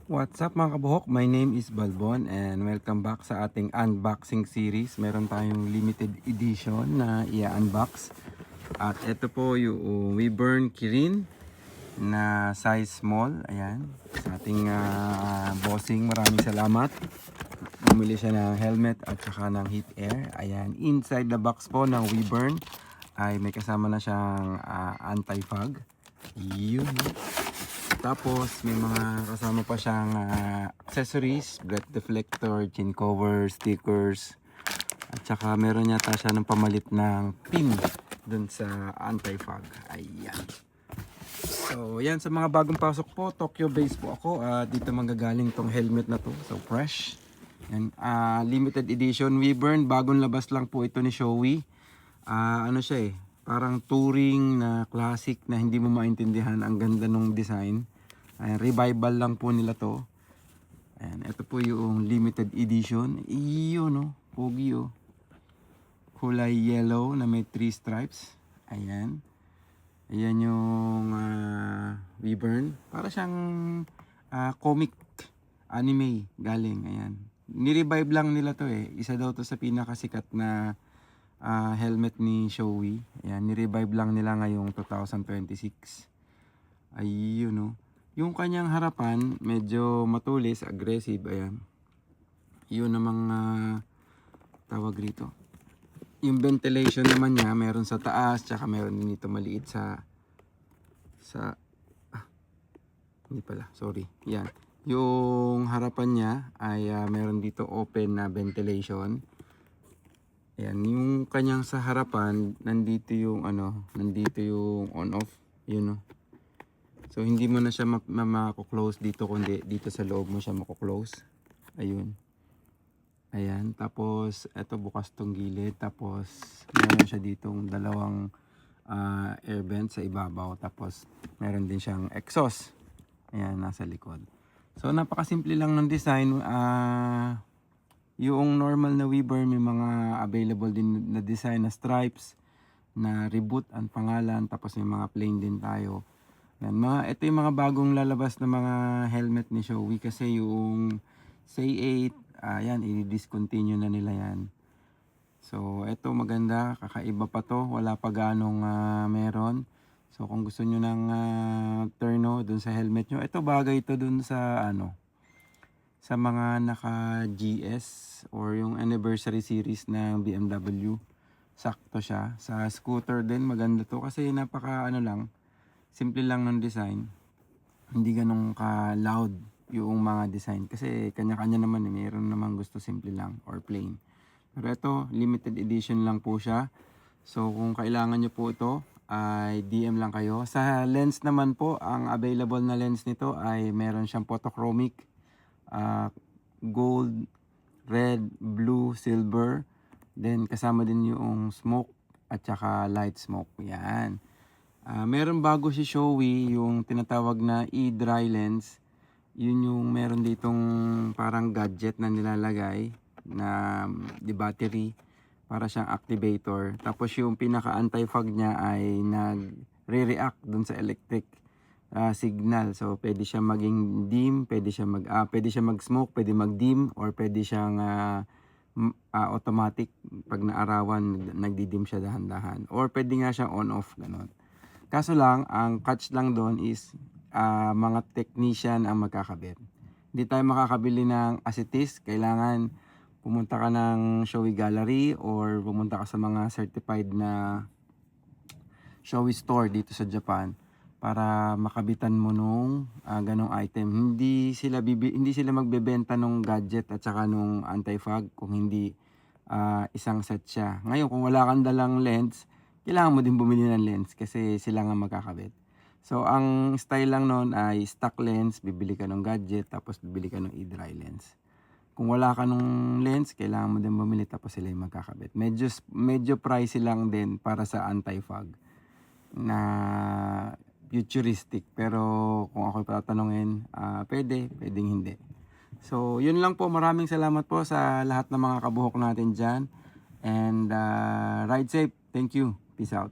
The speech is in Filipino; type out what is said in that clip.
What's up mga kabuhok? My name is Balbon and welcome back sa ating unboxing series. Meron tayong limited edition na i-unbox. At ito po yung Wyvern Kirin na size small. Ayan, sa ating bossing. Maraming salamat. Bumili siya ng helmet at saka ng heat air. Ayan, inside the box po ng Wyvern ay may kasama na siyang anti-fog. Yun. Tapos may mga kasama pa siyang accessories, breath deflector, chin cover, stickers. At saka meron yata siya ng pamalit ng pin dun sa anti-fog. Ayan. So yan, sa mga bagong pasok po, Tokyo based po ako. Dito manggagaling tong helmet na to. So fresh. Yan, limited edition Wyvern. Bagong labas lang po ito ni Shoei. Ano siya parang touring na classic na hindi mo maintindihan. Ang ganda ng design. Ayan, revival lang po nila to. Ayan, ito po yung limited edition. Iyo no, pogi oh. Kulay yellow na may 3 stripes. Ayan. Ayan yung Wyvern. Para siyang comic anime galing. Ayan. Ni-revive lang nila to Isa daw to sa pinakasikat na helmet ni Shoei. Ayan, ni-revive lang nila ngayong 2026. Ayun no. Yung kanyang harapan medyo matulis, aggressive. Ayan. Yun namang tawag rito. Yung ventilation naman niya meron sa taas, tsaka meron din dito maliit sa hindi pala, sorry. Yan. Yung harapan niya ay meron dito open na ventilation. Ayan, yung kanyang sa harapan, nandito yung nandito yung on off, yun no. So hindi mo na siya mako-close dito, kundi dito sa loob mo siya mako-close. Ayun. Ayan, tapos eto bukas tong gilid, tapos meron siya ditong dalawang air vent sa ibabaw, tapos meron din siyang exhaust. Ayan, nasa likod. So napakasimple lang ng design. Yung normal na Wyvern may mga available din na design na stripes na reboot ang pangalan, tapos may mga plain din tayo. Yan, ito yung mga bagong lalabas na mga helmet ni Shoei kasi yung Say 8, yan, i-discontinue na nila yan. So ito maganda, kakaiba pa to, wala pa ganong meron. So kung gusto nyo ng turno dun sa helmet nyo, ito bagay ito dun sa sa mga naka GS or yung anniversary series ng BMW. Sakto siya. Sa scooter din maganda to kasi napaka lang, simple lang ng design. Hindi ganun ka loud yung mga design kasi kanya-kanya naman mayroon naman gusto simple lang or plain. Pero ito limited edition lang po siya. So kung kailangan nyo po ito ay DM lang kayo. Sa lens naman po, ang available na lens nito ay meron siyang photochromic, gold, red, blue, silver. Then kasama din yung smoke at saka light smoke. Yan. Meron bago si Shoei yung tinatawag na e-dry lens. Yun yung meron ditong parang gadget na nilalagay na di battery para siyang activator. Tapos yung pinaka anti-fog niya ay nagre-react dun sa electric signal. So pwede siya maging dim, pwede siya mag-smoke, pwede mag-dim, or pwede siyang automatic pag naarawan nagdi-dim siya dahan-dahan, or pwede nga siyang on-off ganon. Kaso lang ang catch lang doon is mga technician ang magkakabit. Hindi tayo makakabili ng asitis, kailangan pumunta ka ng Shoei Gallery or pumunta ka sa mga certified na Shoei store dito sa Japan para makabitan mo nung ganong item. Hindi sila magbebenta nung gadget at saka nung anti-fog kung hindi isang set siya. Ngayon kung wala kang dalang lens, kailangan mo din bumili ng lens kasi sila nga magkakabit. So ang style lang noon ay stock lens, bibili ka ng gadget, tapos bibili ka ng e-dry lens. Kung wala ka nung lens, kailangan mo din bumili, tapos sila yung magkakabit. Medyo pricey lang din para sa anti-fog na futuristic. Pero kung ako tatanungin, pwedeng hindi. So yun lang po, maraming salamat po sa lahat ng mga kabuhok natin dyan. And ride safe. Thank you. Peace out.